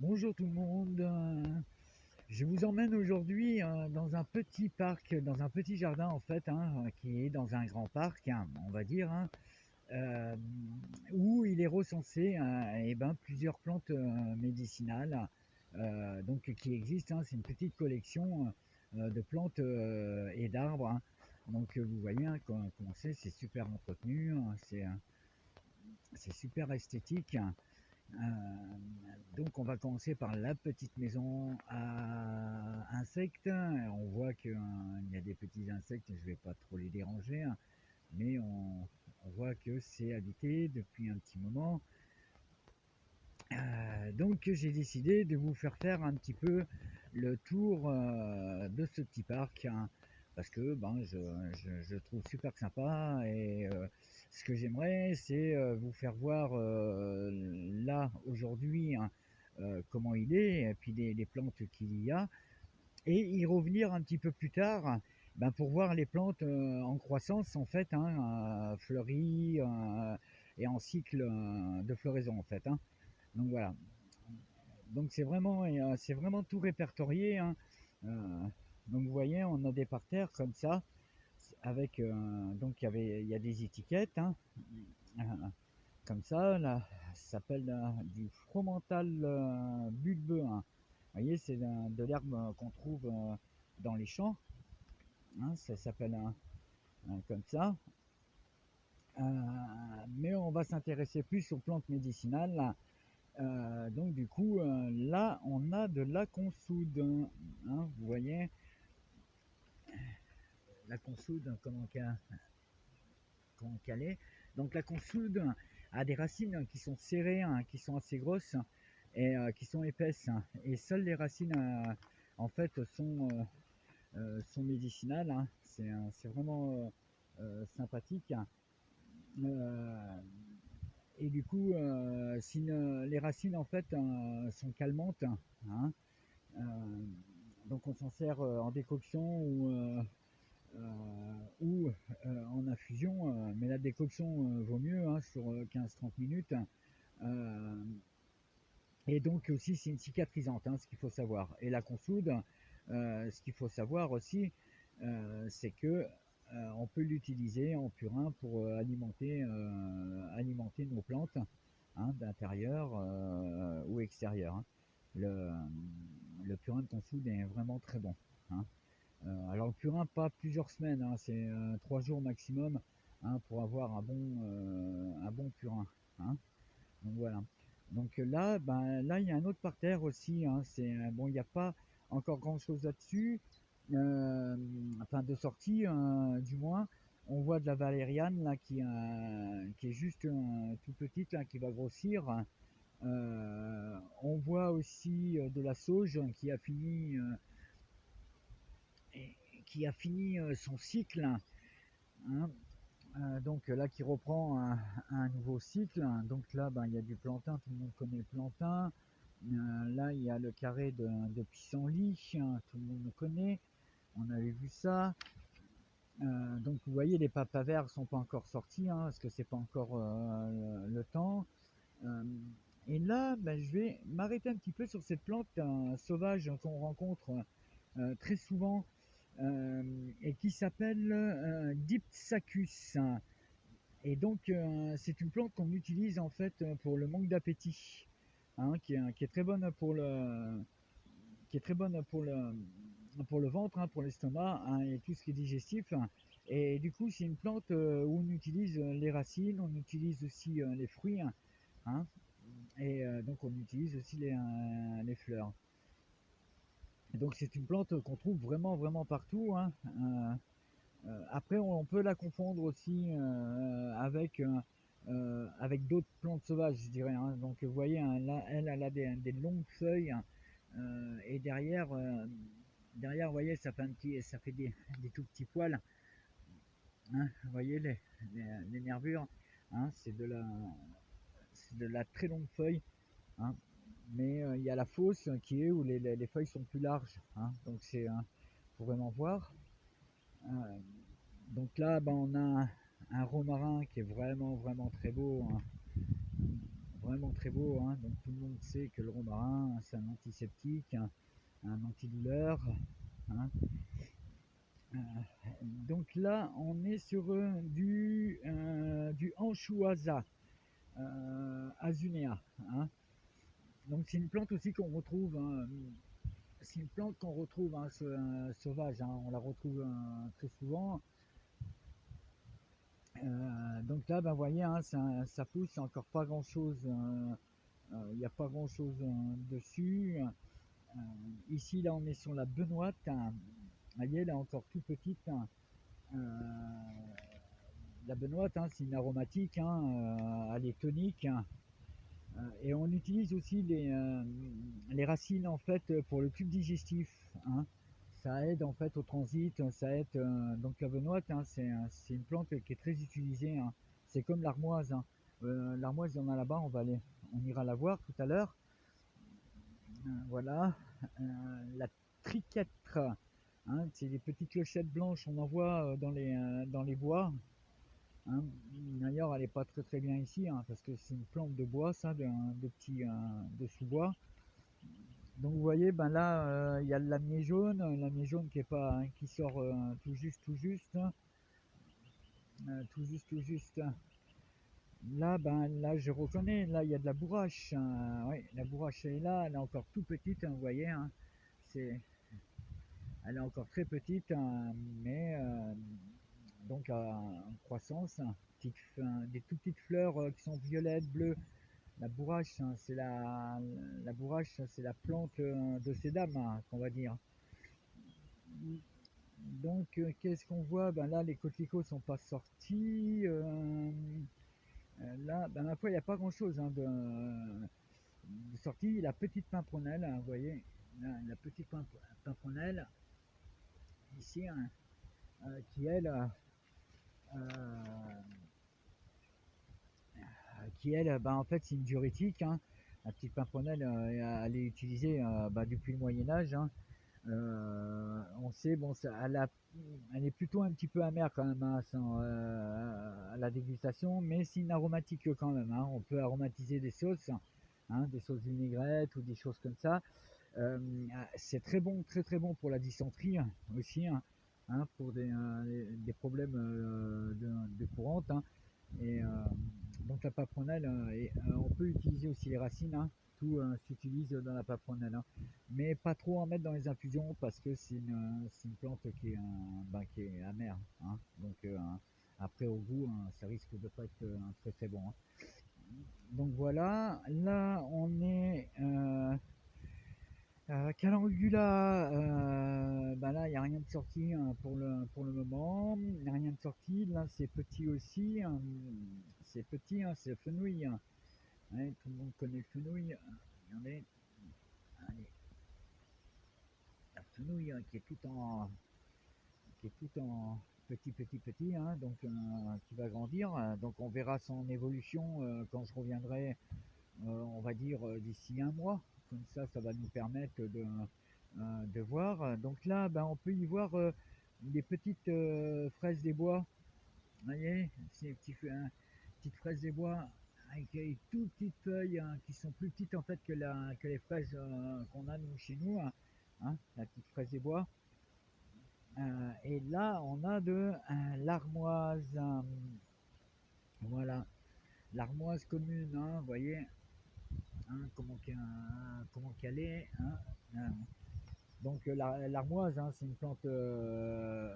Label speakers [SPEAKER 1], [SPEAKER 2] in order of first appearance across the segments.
[SPEAKER 1] Bonjour tout le monde. Je vous emmène aujourd'hui dans un petit parc, dans un petit jardin en fait, qui est dans un grand parc, on va dire, euh, où il est recensé plusieurs plantes médicinales donc qui existent. C'est une petite collection de plantes et d'arbres. Donc vous voyez comment c'est super entretenu, c'est super esthétique. Donc on va commencer par la petite maison à insectes. On voit qu'il y a des petits insectes, je ne vais pas trop les déranger, mais on voit que c'est habité depuis un petit moment. Donc j'ai décidé de vous faire un petit peu le tour de ce petit parc, parce que je trouve super sympa et ce que j'aimerais c'est vous faire voir là aujourd'hui comment il est et puis les plantes qu'il y a et y revenir un petit peu plus tard pour voir les plantes en croissance en fait, fleuries et en cycle de floraison en fait. Donc voilà, donc c'est vraiment tout répertorié. Euh, donc vous voyez, on a des parterres comme ça, avec donc il y a des étiquettes, euh, comme ça. Là, ça s'appelle du fromental bulbeux. Vous voyez, c'est de l'herbe qu'on trouve dans les champs. Ça s'appelle comme ça. Euh, mais on va s'intéresser plus aux plantes médicinales. Donc du coup, là, on a de la consoude. Vous voyez, la consoude, comment qu'elle est. Donc la consoude a des racines qui sont serrées, qui sont assez grosses et qui sont épaisses. Et seules les racines, en fait, sont médicinales. C'est vraiment sympathique. Euh, et du coup, si les racines, en fait, sont calmantes, hein, Euh, donc on s'en sert en décoction ou en infusion, mais la décoction vaut mieux sur 15-30 minutes. Euh, et donc aussi c'est une cicatrisante, ce qu'il faut savoir. Et la consoude, ce qu'il faut savoir aussi, c'est que on peut l'utiliser en purin pour alimenter nos plantes, d'intérieur ou extérieur. Le, le purin de consoude est vraiment très bon. hein. Alors le purin, pas plusieurs semaines, c'est 3 jours maximum, pour avoir un bon purin. Donc voilà. Donc là, là il y a un autre parterre aussi. Bon, il n'y a pas encore grand chose là-dessus, enfin de sortie du moins. On voit de la valériane là qui est juste tout petite là, qui va grossir. On voit aussi de la sauge qui a fini son cycle. Donc là qui reprend un nouveau cycle. Donc là, il y a du plantain, tout le monde connaît le plantain. Là, il y a le carré de pissenlit, tout le monde le connaît. On avait vu ça. Donc vous voyez, les papas verts sont pas encore sortis, parce que c'est pas encore le temps. Euh, et là, je vais m'arrêter un petit peu sur cette plante sauvage qu'on rencontre très souvent et qui s'appelle Dipsacus. Et donc, c'est une plante qu'on utilise en fait pour le manque d'appétit, qui est très bonne qui est très bonne pour le ventre, pour l'estomac, et tout ce qui est digestif. Et du coup, c'est une plante où on utilise les racines, on utilise aussi les fruits, hein, et donc on utilise aussi les fleurs. Et donc c'est une plante qu'on trouve vraiment vraiment partout. Après, on peut la confondre aussi avec d'autres plantes sauvages, je dirais. Donc, vous voyez, là, elle a des longues feuilles, et derrière, vous voyez, ça fait des tout petits poils. Vous voyez les nervures. C'est de la très longue feuille. hein. Mais il y a la fausse qui est où les feuilles sont plus larges. Donc, faut vraiment voir. Euh, Donc là, on a un romarin qui est vraiment, vraiment très beau. vraiment très beau, hein. Donc tout le monde sait que le romarin, c'est un antiseptique, un antidouleur, hein. Euh, donc là, on est sur du anchoisa azunea, hein. Donc c'est une plante aussi qu'on retrouve, hein, c'est une plante qu'on retrouve, hein, sauvage, hein. On la retrouve très souvent. Donc là, ben, vous voyez, hein, ça pousse, encore pas grand chose. Il n'y a pas grand chose dessus. Ici, là, on est sur la benoîte, hein. Vous voyez, elle est encore tout petite, hein. La benoîte, hein, c'est une aromatique, hein, elle est tonique, hein. Et on utilise aussi les racines en fait pour le tube digestif, hein. Ça aide en fait au transit, ça aide. Donc la benoîte, hein, c'est une plante qui est très utilisée, hein. C'est comme l'armoise, hein. L'armoise, il y en a là-bas, on ira la voir tout à l'heure. Voilà. La triquetre, hein, c'est des petites clochettes blanches, on en voit dans les bois, hein. D'ailleurs, elle n'est pas très très bien ici, hein, parce que c'est une plante de bois, ça, de sous-bois. Donc vous voyez, ben là, il y a le lamier jaune qui est pas, hein, qui sort tout juste, tout juste. Là, ben là, je reconnais, là, il y a de la bourrache, hein. Oui, la bourrache est là, elle est encore tout petite, hein, vous voyez, hein. C'est, elle est encore très petite, hein, mais donc en croissance, hein. Des tout petites fleurs qui sont violettes, bleues. La bourrache, hein, la bourrache, c'est la plante de ces dames, hein, qu'on va dire. Donc, qu'est-ce qu'on voit? Ben là, les coquelicots sont pas sortis. Là, ben, ma foi, il n'y a pas grand-chose, hein, de sorti. La petite pimpronelle, hein, vous voyez, la petite pimpronelle, ici, hein, euh, qui elle, ben, en fait, c'est une diurétique, hein. La petite pimpronelle, elle est utilisée ben, depuis le Moyen Âge, hein. On sait, bon, elle est plutôt un petit peu amère quand même, hein, à la dégustation, mais c'est une aromatique quand même, hein. On peut aromatiser des sauces, hein, des sauces vinaigrettes ou des choses comme ça. Euh, c'est très bon, très très bon pour la dysenterie, hein, aussi, hein, hein, pour des problèmes de courante, hein. Et donc la paprenelle, on peut utiliser aussi les racines, hein. Tout s'utilise dans la paprenelle, hein. Mais pas trop en mettre dans les infusions parce que c'est une plante qui est amère, hein. Donc après au goût, hein, ça risque de pas être très très bon, hein. Donc voilà, là on est Calangula, bah là il n'y a rien de sorti, hein, pour le moment. Il n'y a rien de sorti. Là c'est petit aussi, hein. C'est petit, hein, c'est le fenouil, hein. Ouais, tout le monde connaît le fenouil. Regardez, allez, la fenouil, hein, qui est tout en petit, hein, donc qui va grandir. Donc on verra son évolution quand je reviendrai, on va dire d'ici un mois. Comme ça va nous permettre de voir. Donc là, ben, on peut y voir des petites fraises des bois. Vous voyez, ces petites fraises des bois avec des toutes petites feuilles, hein, qui sont plus petites en fait que les fraises qu'on a nous, chez nous, hein, hein, la petite fraise des bois. Et là, on a de l'armoise. Voilà, l'armoise commune, hein, vous voyez, hein, comment qu'elle est, hein. Donc l'armoise, hein, c'est une plante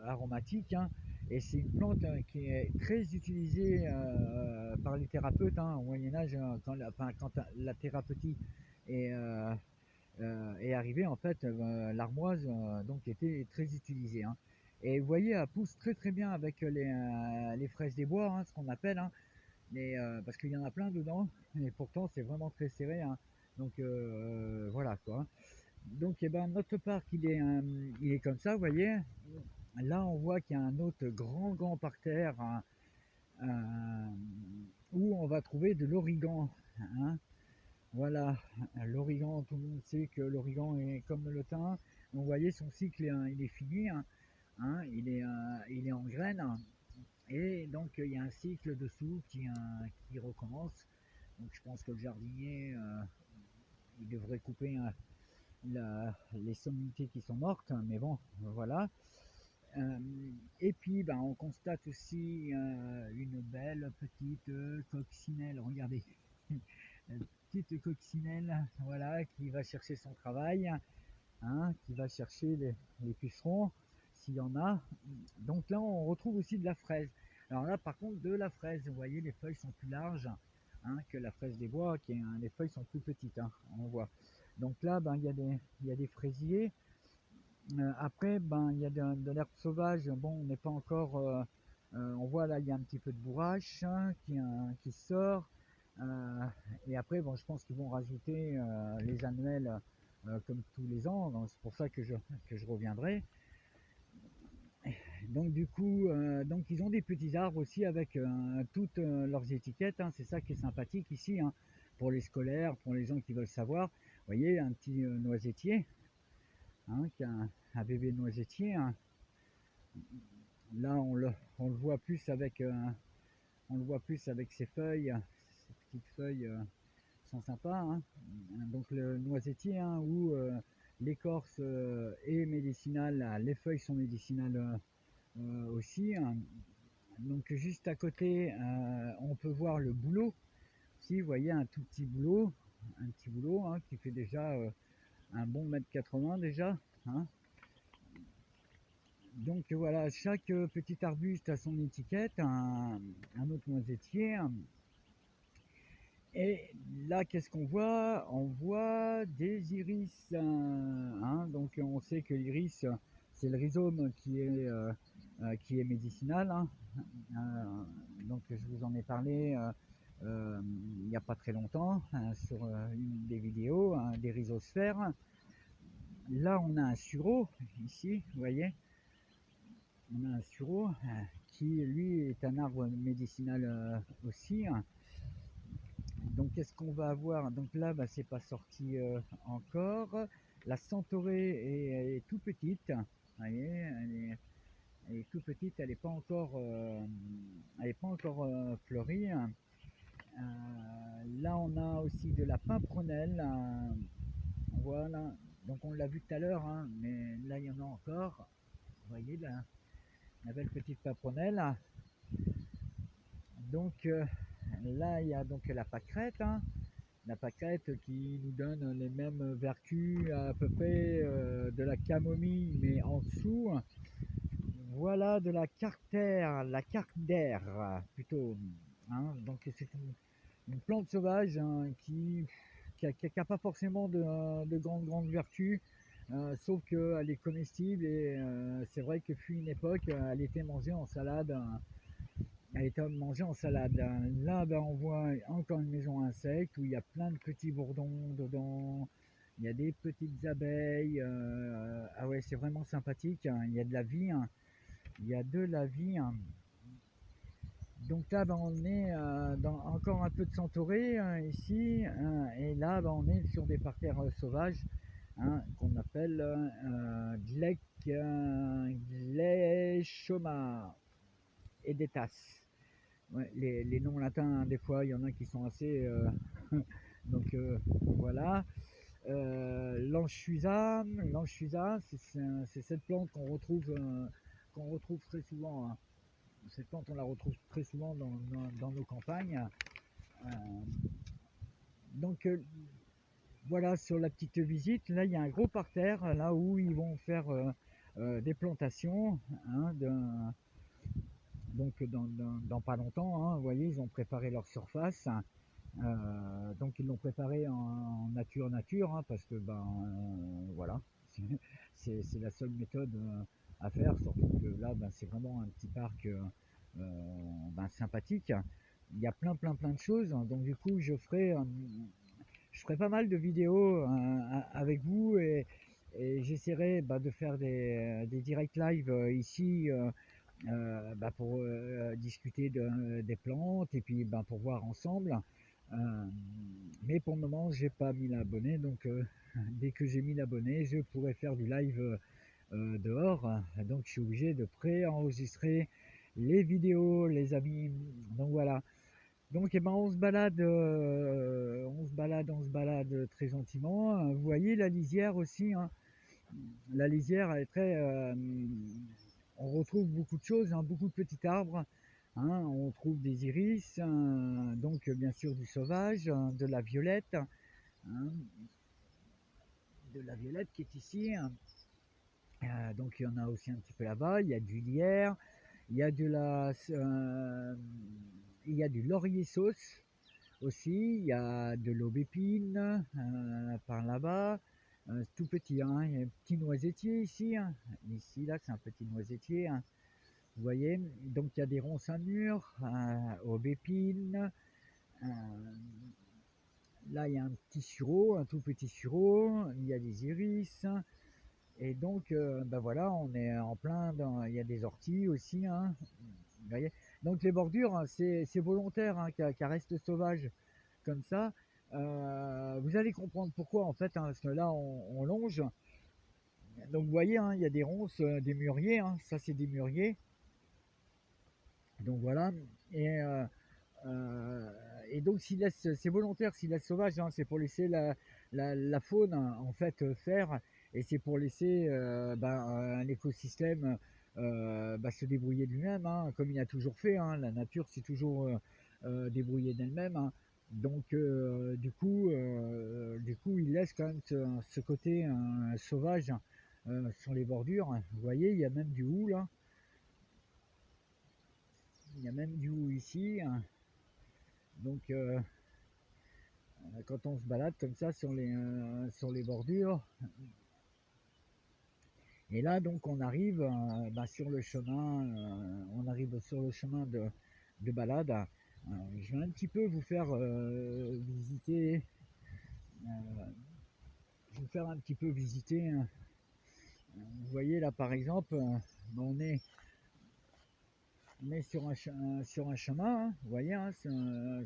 [SPEAKER 1] aromatique, hein, et c'est une plante qui est très utilisée par les thérapeutes, hein, au Moyen Âge, quand la thérapeutie est, est arrivée, en fait, l'armoise donc était très utilisée, hein. Et vous voyez, elle pousse très très bien avec les fraises des bois, hein, ce qu'on appelle, hein, parce qu'il y en a plein dedans, et pourtant c'est vraiment très serré, hein. Donc voilà quoi. Donc, eh ben, notre parc, il est comme ça, vous voyez. Là, on voit qu'il y a un autre grand parterre, hein, où on va trouver de l'origan, hein. Voilà, l'origan, tout le monde sait que l'origan est comme le thym. Vous voyez, son cycle, hein, il est fini, hein, hein, il est en graines, hein. Et donc, il y a un cycle dessous qui recommence. Donc je pense que le jardinier, il devrait couper les sommités qui sont mortes, mais bon, voilà. Euh, et puis, ben, on constate aussi une belle petite coccinelle, regardez, une petite coccinelle, voilà, qui va chercher son travail, hein, qui va chercher les pucerons, s'il y en a. Donc là, on retrouve aussi de la fraise. Alors là, par contre, de la fraise, vous voyez, les feuilles sont plus larges, hein, que la fraise des bois, les feuilles sont plus petites, hein, on voit. Donc là, ben, il y a des fraisiers. Après, ben, il y a de l'herbe sauvage. Bon, on n'est pas encore. On voit là, il y a un petit peu de bourrache, hein, qui sort. Euh, et après, bon, je pense qu'ils vont rajouter les annuelles comme tous les ans. Donc, c'est pour ça que je reviendrai. Donc du coup, donc ils ont des petits arbres aussi avec toutes leurs étiquettes, hein. C'est ça qui est sympathique ici, hein, pour les scolaires, pour les gens qui veulent savoir. Vous voyez, un petit noisetier, hein, un bébé noisetier, hein. Là, on le voit plus avec, on le voit plus avec ses feuilles. Ces petites feuilles sont sympas, hein. Donc le noisetier, hein, où l'écorce est médicinale, les feuilles sont médicinales aussi, hein. Donc juste à côté, on peut voir le bouleau. Si vous voyez un tout petit bouleau, hein, qui fait déjà un bon mètre 80 déjà, hein. Donc voilà, chaque petit arbuste a son étiquette, un autre noisetier. Et là, qu'est-ce qu'on voit? On voit des iris, hein. Donc on sait que l'iris, c'est le rhizome qui est médicinal, hein. Euh, donc je vous en ai parlé il n'y a pas très longtemps, hein, sur une des vidéos, hein, des rhizosphères. Là, on a un sureau, ici, vous voyez, on a un sureau qui, lui, est un arbre médicinal aussi, hein. Donc, qu'est-ce qu'on va avoir? Donc là, bah, c'est pas sorti encore. La centaurée est tout petite. Vous voyez, elle est tout petite, elle est pas encore fleurie. Là, on a aussi de la pimprenelle. Voilà. Donc, on l'a vu tout à l'heure, hein, mais là, il y en a encore. Vous voyez, là, la belle petite pimprenelle. Donc, là, il y a donc la pâquerette, hein. La pâquerette qui nous donne les mêmes vertus à peu près de la camomille, mais en dessous. Voilà de la cartère plutôt, hein. Donc c'est une plante sauvage, hein, qui a pas forcément de grandes vertus, sauf qu'elle est comestible et c'est vrai que fut une époque, elle était mangée en salade. Elle était mangée en salade. Là, ben, on voit encore une maison à insectes où il y a plein de petits bourdons dedans. Il y a des petites abeilles. Ah ouais, c'est vraiment sympathique, hein. Il y a de la vie, hein. Il y a de la vie, hein. Donc là, ben, on est dans encore un peu de centaurée, hein, ici, hein, et là, ben, on est sur des parterres sauvages, hein, qu'on appelle Glechoma et des tasses. Ouais, les noms latins, hein, des fois, il y en a qui sont assez. Donc voilà. L'anchusa, c'est cette plante qu'on retrouve très souvent, hein. Cette plante, on la retrouve très souvent dans nos campagnes. Euh, donc voilà, sur la petite visite, là, il y a un gros parterre, là où ils vont faire des plantations, hein, donc dans pas longtemps, hein, vous voyez, ils ont préparé leur surface. Donc ils l'ont préparé en nature, hein, parce que ben voilà, c'est la seule méthode à faire, surtout que là ben, c'est vraiment un petit parc ben, sympathique. Il y a plein de choses, hein. Donc du coup je ferai pas mal de vidéos avec vous et j'essaierai bah, de faire des directs live ici bah, pour discuter des plantes et puis bah, pour voir ensemble. Euh, mais pour le moment, j'ai pas 1000 abonnés, donc dès que j'ai 1000 abonnés, je pourrai faire du live dehors. Donc je suis obligé de pré-enregistrer les vidéos, les amis. Donc voilà. Donc, eh ben, on se balade très gentiment. Vous voyez la lisière aussi, hein. La lisière, elle est très. On retrouve beaucoup de choses, hein, beaucoup de petits arbres, hein. On trouve des iris, donc bien sûr du sauvage, de la violette, hein, de la violette qui est ici, hein. Donc il y en a aussi un petit peu là-bas. Il y a du lierre, il y a il y a du laurier sauce aussi. Il y a de l'aubépine par là-bas. Tout petit, hein. Il y a un petit noisetier ici, hein. Ici, là, c'est un petit noisetier, hein. Vous voyez, donc il y a des ronces à mûres, aubépine. euh, Là, il y a un petit sureau, un tout petit sureau. Il y a des iris. Et donc, ben voilà, on est en plein dans. Il y a des orties aussi, hein. Vous voyez. Donc les bordures, hein, c'est volontaire, hein, qu'elles restent sauvages comme ça. Vous allez comprendre pourquoi en fait, hein, parce que là on longe. Donc vous voyez, hein, il y a des ronces, des mûriers, hein, ça c'est des mûriers. Donc voilà. Et, euh, euh, et donc c'est volontaire, s'il laisse sauvage, hein, c'est pour laisser la faune, hein, en fait faire, et c'est pour laisser ben, un écosystème ben, se débrouiller de lui-même, hein, comme il a toujours fait, hein. La nature s'est toujours débrouillée d'elle-même, hein. Donc du coup, il laisse quand même ce côté sauvage sur les bordures. Vous voyez, il y a même du hou là, il y a même du hou ici, hein. Donc quand on se balade comme ça sur les bordures. Et là, donc, on arrive bah, sur le chemin, on arrive sur le chemin de balade. Je vais un petit peu vous faire visiter, je vais vous faire un petit peu visiter. Vous voyez là, par exemple, on est sur un chemin, hein, vous voyez, hein,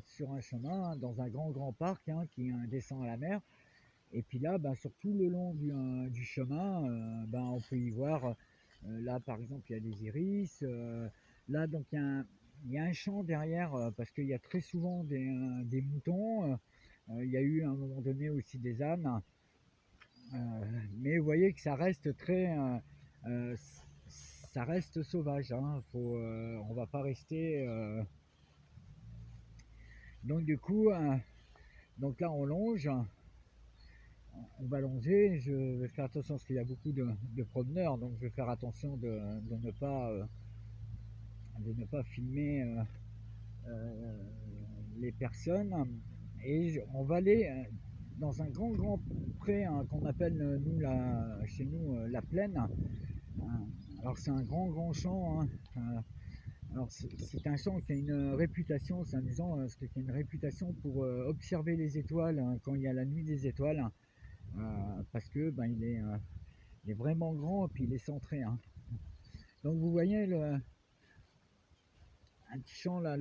[SPEAKER 1] sur un chemin dans un grand parc, hein, qui descend à la mer. Et puis là, ben, sur tout le long du chemin, ben, on peut y voir, là par exemple, il y a des iris. Là, donc, il y a un champ derrière, parce qu'il y a très souvent des moutons. Il y a eu à un moment donné aussi des ânes. Euh, mais vous voyez que ça reste très. Euh, Ça reste sauvage, hein. On va pas rester. Donc, du coup, donc là, on longe. On va longer, je vais faire attention parce qu'il y a beaucoup de promeneurs, donc je vais faire attention de ne pas filmer euh, les personnes. Et on va aller dans un grand pré, hein, qu'on appelle chez nous la plaine. Alors c'est un grand champ, hein. Alors c'est un champ qui a une réputation, c'est amusant, parce qu'il a une réputation pour observer les étoiles, hein, quand il y a la nuit des étoiles. Parce que ben, il est vraiment grand et puis il est centré, hein. Donc vous voyez un petit champ là,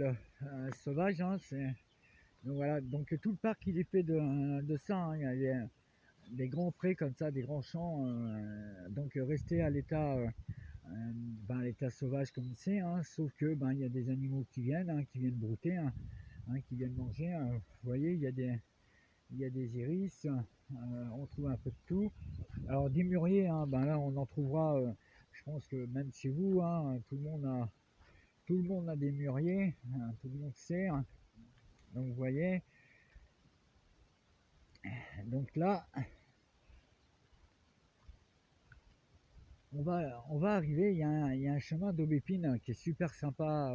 [SPEAKER 1] sauvage, hein, donc voilà, donc tout le parc il est fait de ça, hein. Il y a des grands prés comme ça, des grands champs, donc rester à l'état ben, l'état sauvage comme c'est, hein, sauf que ben, il y a des animaux qui viennent brouter, hein, qui viennent manger, hein. Vous voyez, il y a des iris, on trouve un peu de tout. Alors des mûriers, hein, ben là on en trouvera, je pense que même chez vous, hein, tout le monde a des mûriers, hein, tout le monde sait, hein. Donc vous voyez, donc là on va arriver, il y a un chemin d'aubépine qui est super sympa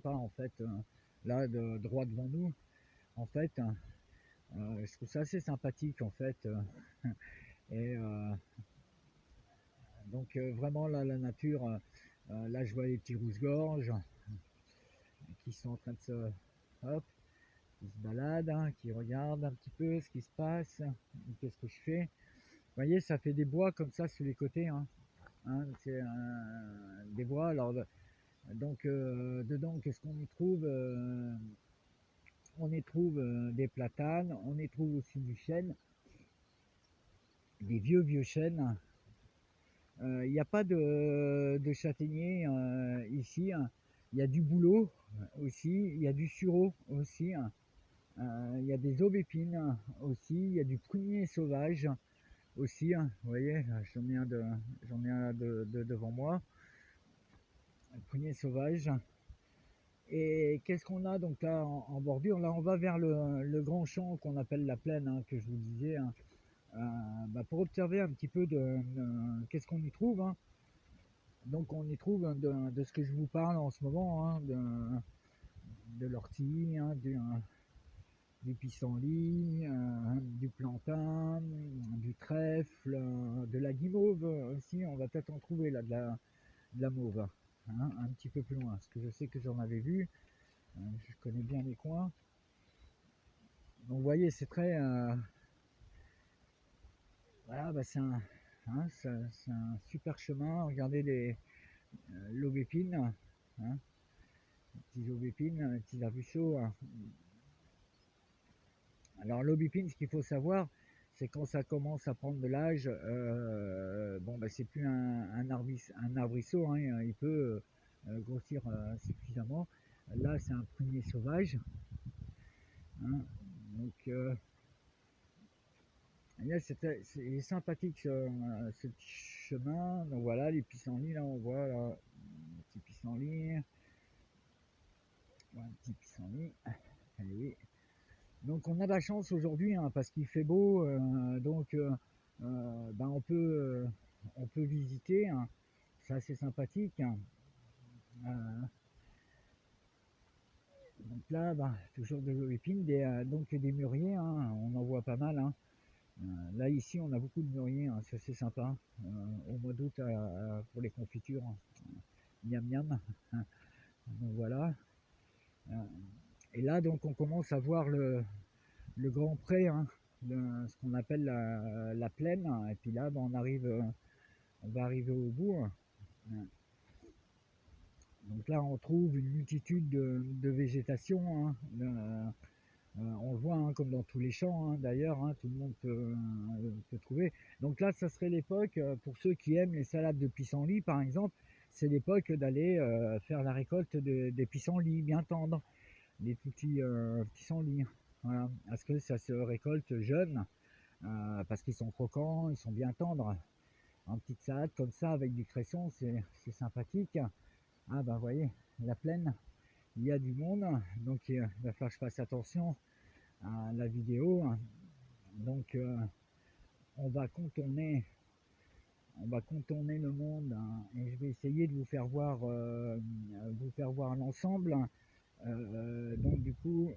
[SPEAKER 1] en fait, là droit devant nous en fait. Je trouve ça assez sympathique en fait. Et donc vraiment là la nature, là je vois les petits rouges-gorges qui sont en train de hop, qui se baladent, hein, qui regardent un petit peu ce qui se passe, qu'est-ce que je fais. Vous voyez, ça fait des bois comme ça sur les côtés, hein. C'est des bois. Alors, donc, dedans, qu'est-ce qu'on y trouve? On y trouve des platanes, on y trouve aussi du chêne, des vieux chênes. Il n'y a pas de châtaignier ici, hein. il y a du bouleau aussi, il y a du sureau aussi, il y a des aubépines aussi, il y a du prunier sauvage aussi, vous voyez, j'en ai un devant moi, le prunier sauvage. Et qu'est-ce qu'on a donc là en bordure? Là, on va vers le grand champ qu'on appelle la plaine, que je vous disais, bah, pour observer un petit peu qu'est-ce qu'on y trouve. Donc, on y trouve de ce que je vous parle en ce moment, de l'ortie, du pissenlit, du plantain, du trèfle, de la guimauve aussi. On va peut-être en trouver là de la mauve, un petit peu plus loin, parce que je sais que j'en avais vu. Je connais bien les coins. Donc vous voyez, c'est très... voilà, bah, c'est un super chemin. Regardez l'aubépine, petits aubépines, petits arbusceaux. Alors l'aubépine, ce qu'il faut savoir, c'est quand ça commence à prendre de l'âge, bon, bah, c'est plus un arbrisseau, il peut grossir suffisamment. Là, c'est un prunier sauvage. hein. Donc, c'est sympathique ce petit chemin. Donc voilà, les pissenlits, là, on voit là, un petit pissenlit. Voilà, un petit pissenlit. Allez, oui. Donc on a de la chance aujourd'hui parce qu'il fait beau, donc ben on peut visiter, c'est assez sympathique. Euh, donc là, ben, toujours de l'épine, donc des mûriers, on en voit pas mal. Là ici on a beaucoup de mûriers, c'est assez sympa. Au mois d'août pour les confitures, miam miam. Donc voilà. Euh, et là donc on commence à voir le grand pré, ce qu'on appelle la plaine. Et puis là, ben, on va arriver au bout. Donc là, on trouve une multitude de végétation. On le voit comme dans tous les champs, d'ailleurs, tout le monde peut trouver. Donc là, ça serait l'époque, pour ceux qui aiment les salades de pissenlit, par exemple, c'est l'époque d'aller faire la récolte des pissenlits bien tendres, des tout petits pissenlits. Voilà, parce que ça se récolte jeune, parce qu'ils sont croquants, ils sont bien tendres. En petite salade comme ça avec du cresson, c'est sympathique. Ah ben vous voyez, la plaine, il y a du monde, donc il va falloir que je fasse attention à la vidéo. Donc on va contourner, on va contourner le monde, et je vais essayer de vous faire voir l'ensemble. Donc du coup,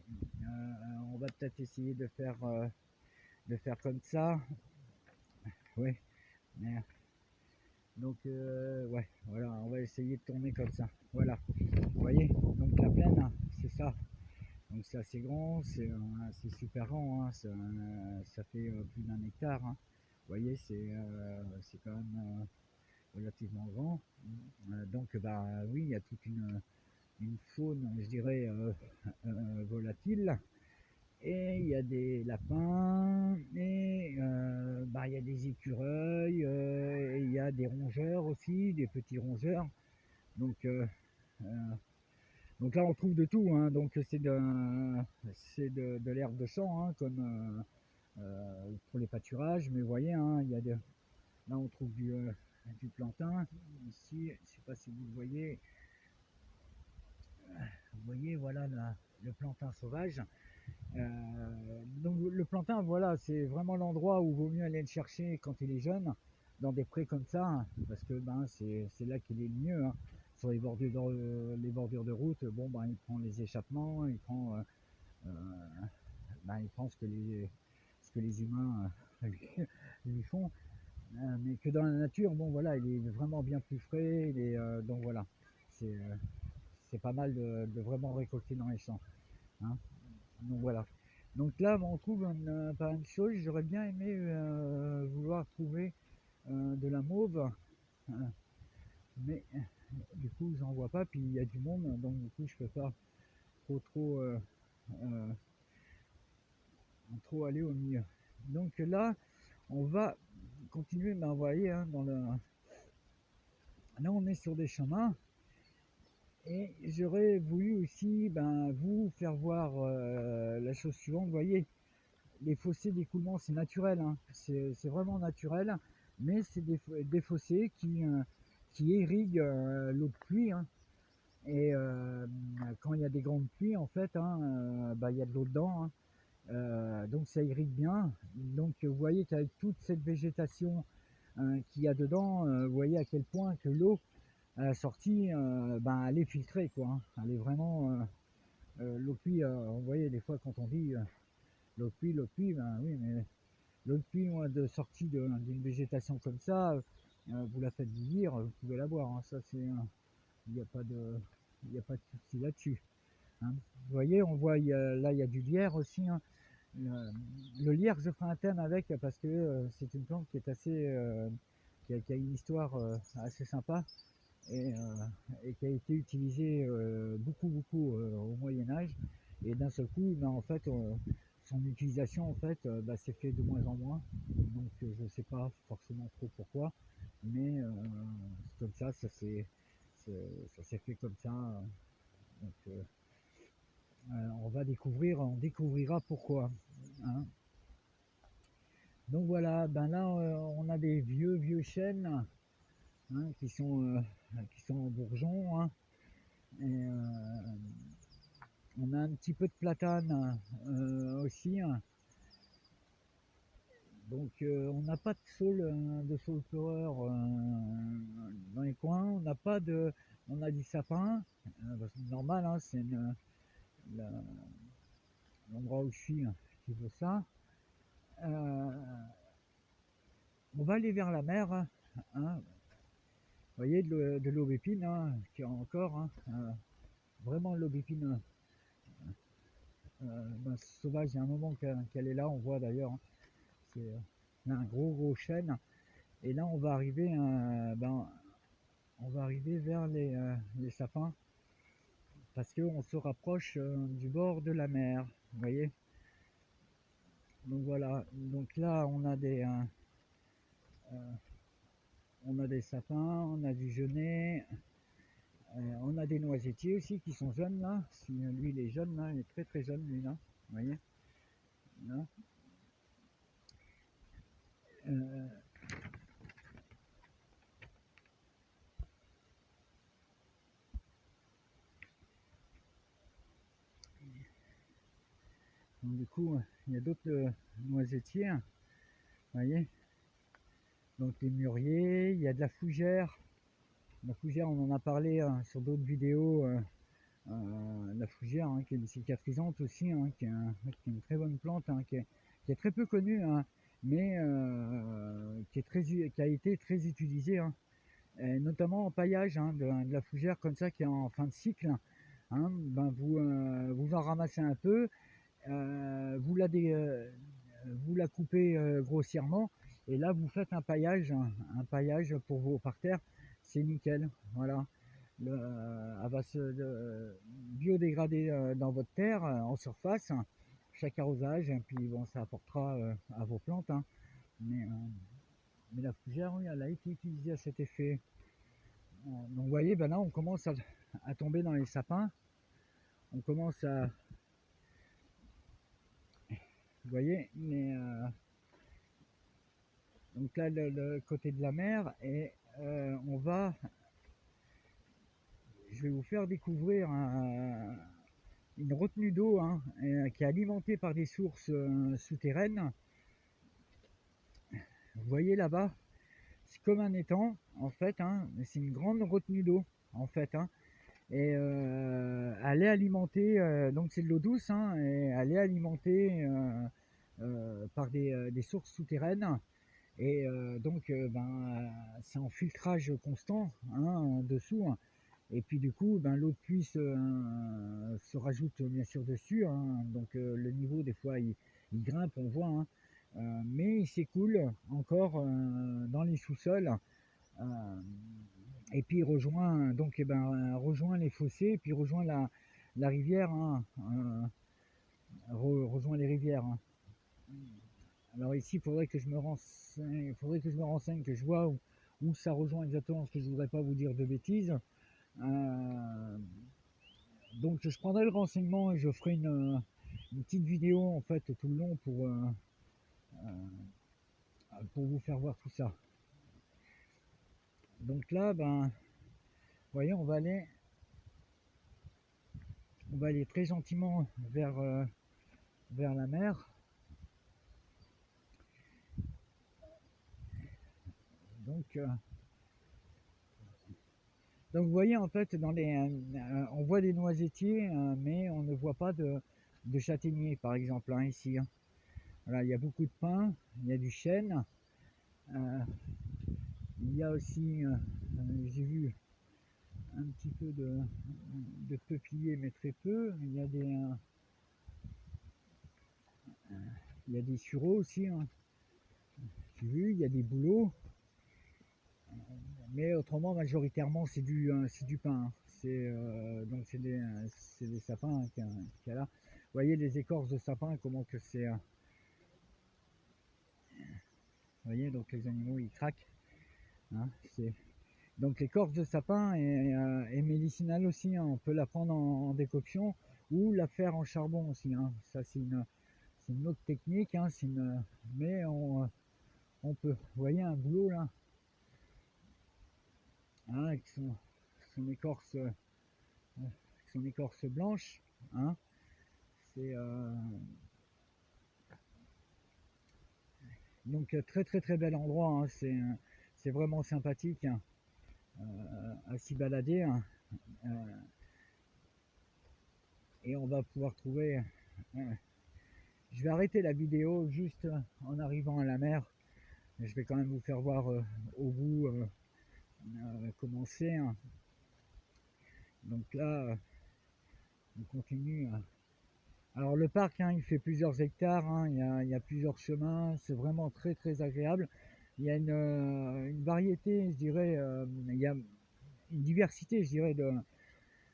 [SPEAKER 1] on va peut-être essayer de faire comme ça. Oui, mais donc, ouais, voilà, on va essayer de tourner comme ça. Voilà, vous voyez, donc la plaine, c'est ça. Donc c'est assez grand, c'est super grand, ça fait plus d'un hectare. Vous voyez, c'est quand même relativement grand. Donc, bah oui, il y a toute une faune, je dirais, volatile. Et il y a des lapins, et bah, il y a des écureuils, et il y a des rongeurs aussi, des petits rongeurs. Donc, euh, donc là, on trouve de tout. Donc c'est de l'herbe de champ, comme pour les pâturages. Mais vous voyez, là, on trouve du plantain. Ici, je ne sais pas si vous le voyez. Vous voyez, voilà le plantain sauvage. Donc le plantain, voilà, c'est vraiment l'endroit où il vaut mieux aller le chercher quand il est jeune, dans des prés comme ça, parce que ben, c'est là qu'il est le mieux. Sur les bordures de route, bon, ben, il prend les échappements, euh, il prend ce que les humains lui font. Mais que dans la nature, bon voilà, il est vraiment bien plus frais. Donc voilà, c'est euh, c'est pas mal de vraiment récolter dans les champs. hein. Donc voilà. Donc là, on trouve pas une chose, j'aurais bien aimé vouloir trouver de la mauve, euh, mais du coup, j'en vois pas, puis il y a du monde, donc du coup, je peux pas trop, euh, trop aller au milieu. Donc là, on va continuer, ben, vous voyez, là, on est sur des chemins, Et j'aurais voulu aussi vous faire voir la chose suivante. Vous voyez, les fossés d'écoulement, c'est naturel, hein. C'est vraiment naturel, mais c'est des fossés qui irriguent l'eau de pluie, hein. Et quand il y a des grandes pluies, en fait, il y a de l'eau dedans, hein. Donc ça irrigue bien. Donc vous voyez qu'avec toute cette végétation qu'il y a dedans, vous voyez à quel point que l'eau à la sortie, elle est filtrée, quoi, hein. Elle est vraiment l'eau de pluie. Vous voyez des fois quand on dit l'eau de pluie, ben oui, mais l'eau de pluie, moi, de sortie d'une végétation comme ça, vous la faites bouillir, vous pouvez la boire, hein. Ça c'est, il n'y a pas de, il n'y a pas de souci là-dessus, hein. Vous voyez, on voit là il y a du lierre aussi, hein. Le lierre, je ferai un thème avec parce que c'est une plante qui est assez, qui a une histoire assez sympa et qui a été utilisée beaucoup au Moyen Âge. Et d'un seul coup, en fait, son utilisation en fait, s'est fait de moins en moins. Donc je ne sais pas forcément trop pourquoi, mais c'est comme ça s'est fait comme ça. Donc on découvrira pourquoi, hein. Donc voilà, là on a des vieux chênes, hein, qui sont en bourgeon, hein. Et on a un petit peu de platane aussi, hein. Donc on n'a pas de saule pleureur dans les coins. On n'a pas de, on a du sapin, c'est normal, hein, c'est l'endroit où je suis, hein, qui veut ça. Euh, on va aller vers la mer, hein. Vous voyez de l'aubépine, hein, qui est encore, hein, vraiment l'aubépine sauvage. Il y a un moment qu'elle est là, on voit d'ailleurs, hein. C'est un gros chêne. Et là on va arriver, on va arriver vers les sapins parce qu'on se rapproche du bord de la mer, vous voyez. Donc voilà, donc là on a des sapins, on a du genêt, on a des noisetiers aussi qui sont jeunes là. Lui il est jeune là, il est très jeune lui là, vous voyez là. Euh, donc du coup il y a d'autres noisetiers, vous voyez. Donc les mûriers, il y a de la fougère. La fougère, on en a parlé sur d'autres vidéos. La fougère, hein, qui est cicatrisante aussi, hein, qui est une très bonne plante, hein, qui est très peu connue, hein, mais qui a été très utilisée, hein, et notamment en paillage, hein, de la fougère comme ça qui est en fin de cycle, hein. Vous en ramassez un peu, vous la coupez grossièrement et là vous faites un paillage pour vos parterres, c'est nickel, voilà. Elle va se biodégrader dans votre terre en surface, chaque arrosage, et puis bon, ça apportera à vos plantes, hein. Mais, mais la fougère, oui, elle a été utilisée à cet effet. Donc vous voyez, là on commence à tomber dans les sapins, on commence à, vous voyez, mais donc là le côté de la mer, et je vais vous faire découvrir une retenue d'eau, hein, qui est alimentée par des sources souterraines. Vous voyez là-bas, c'est comme un étang en fait, hein, mais c'est une grande retenue d'eau en fait, hein. Et elle est alimentée, donc c'est de l'eau douce, hein, et elle est alimentée par des sources souterraines. Et donc c'est en filtrage constant, hein, dessous, hein. Et puis du coup, l'eau de pluie se rajoute bien sûr dessus, hein. Donc le niveau des fois il grimpe, on voit, hein. Mais il s'écoule encore dans les sous-sols, euh, et puis il rejoint donc rejoint les fossés, et puis rejoint la rivière, hein, rejoint les rivières, hein. Alors ici, il faudrait que je me renseigne, que je vois où ça rejoint exactement, parce que je voudrais pas vous dire de bêtises. Euh, donc je prendrai le renseignement et je ferai une petite vidéo en fait tout le long pour vous faire voir tout ça. Donc là, ben, vous voyez, on va aller très gentiment vers la mer. Donc, euh, donc vous voyez en fait, on voit des noisetiers, mais on ne voit pas de châtaigniers par exemple hein, ici. Hein. Voilà, il y a beaucoup de pins, il y a du chêne, euh, il y a aussi, j'ai vu un petit peu de peupliers, mais très peu. Il y a des sureaux aussi, hein. J'ai vu, il y a des bouleaux, mais autrement majoritairement c'est du pin. Hein. Donc c'est des sapins hein, qu'il y a là. Vous voyez les écorces de sapin, comment que c'est. Vous voyez, donc les animaux ils craquent. Hein, donc l'écorce de sapin est médicinale aussi. Hein. On peut la prendre en décoction ou la faire en charbon aussi. Hein. Ça c'est une autre technique. Hein. Mais on peut. Vous voyez un boulot là, hein, avec son écorce, son écorce blanche. Hein. C'est donc très très très bel endroit. Hein. C'est vraiment sympathique hein, à s'y balader. Hein. Euh, et on va pouvoir trouver. Je vais arrêter la vidéo juste en arrivant à la mer. Je vais quand même vous faire voir au bout comment c'est. Hein. Donc là, on continue. Alors le parc, hein, il fait plusieurs hectares, hein, il y a plusieurs chemins, c'est vraiment très très agréable. Il y a une variété, je dirais, il y a une diversité, je dirais,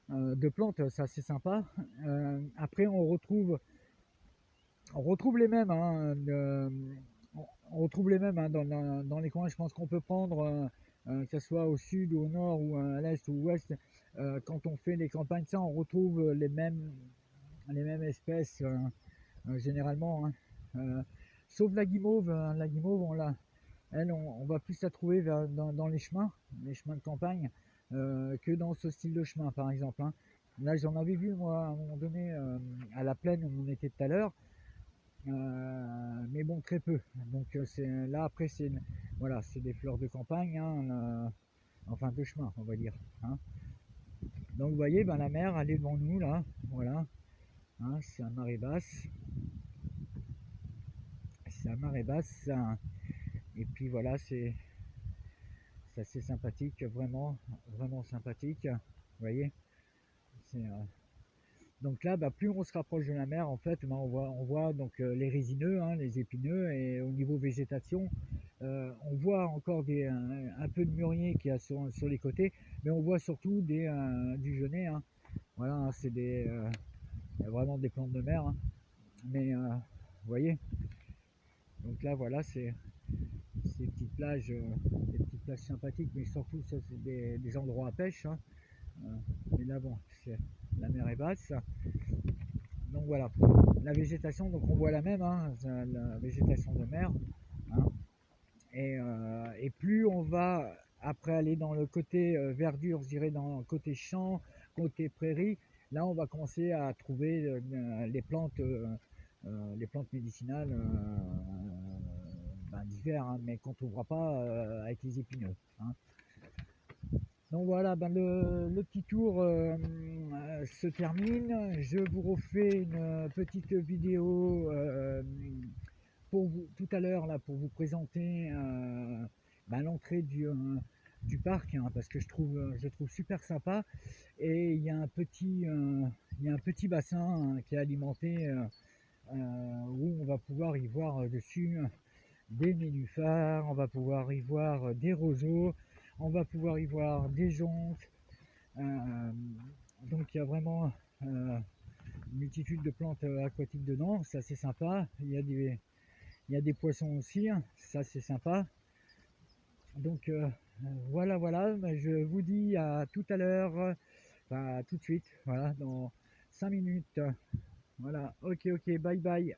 [SPEAKER 1] de plantes, c'est assez sympa. Après, on retrouve les mêmes, hein, on retrouve les mêmes hein, dans les coins. Je pense qu'on peut prendre, que ce soit au sud, au nord, ou à l'est ou ouest. Quand on fait les campagnes, ça, on retrouve les mêmes espèces généralement. Hein. Euh, Sauf la guimauve. Hein. La guimauve, on va plus la trouver dans les chemins de campagne, que dans ce style de chemin, par exemple. Hein. Là, j'en avais vu, moi, à un moment donné, à la plaine où on était tout à l'heure. Mais bon, très peu. Donc là après voilà, c'est des fleurs de campagne, hein, enfin de chemin, on va dire. Hein. Donc vous voyez, ben, la mer, elle est devant nous là, voilà. Hein, c'est à marée basse, ça. Et puis voilà, c'est assez sympathique, vraiment, vraiment sympathique. Vous voyez, c'est donc là, bah, plus on se rapproche de la mer, en fait, bah, on voit donc les résineux, hein, les épineux, et au niveau végétation, on voit encore un peu de mûrier qui a sur les côtés, mais on voit surtout du genêt. Hein. Voilà, hein, vraiment des plantes de mer. Hein. Mais vous voyez, donc là, voilà, c'est des petites plages sympathiques, mais surtout, ça, c'est des endroits à pêche. Hein. Euh, mais là, bon, la mer est basse. Donc voilà, la végétation, donc on voit la même, hein, la végétation de mer. Hein, et plus on va après aller dans le côté verdure, je dirais dans le côté champ, côté prairie, là on va commencer à trouver les plantes médicinales d'hiver, hein, mais qu'on ne trouvera pas avec les épineux. Hein. Donc voilà, ben le petit tour se termine. Je vous refais une petite vidéo pour vous tout à l'heure là pour vous présenter ben, l'entrée du parc hein, parce que je trouve super sympa et il y a un petit bassin hein, qui est alimenté où on va pouvoir y voir dessus des nénuphars, on va pouvoir y voir des roseaux, on va pouvoir y voir des joncs. Euh, donc il y a vraiment une multitude de plantes aquatiques dedans, c'est assez sympa. Il y a des poissons aussi, hein, ça c'est sympa. Donc Voilà, voilà, bah, je vous dis à tout à l'heure, enfin, à tout de suite, voilà, dans 5 minutes. Voilà, ok, ok, bye bye.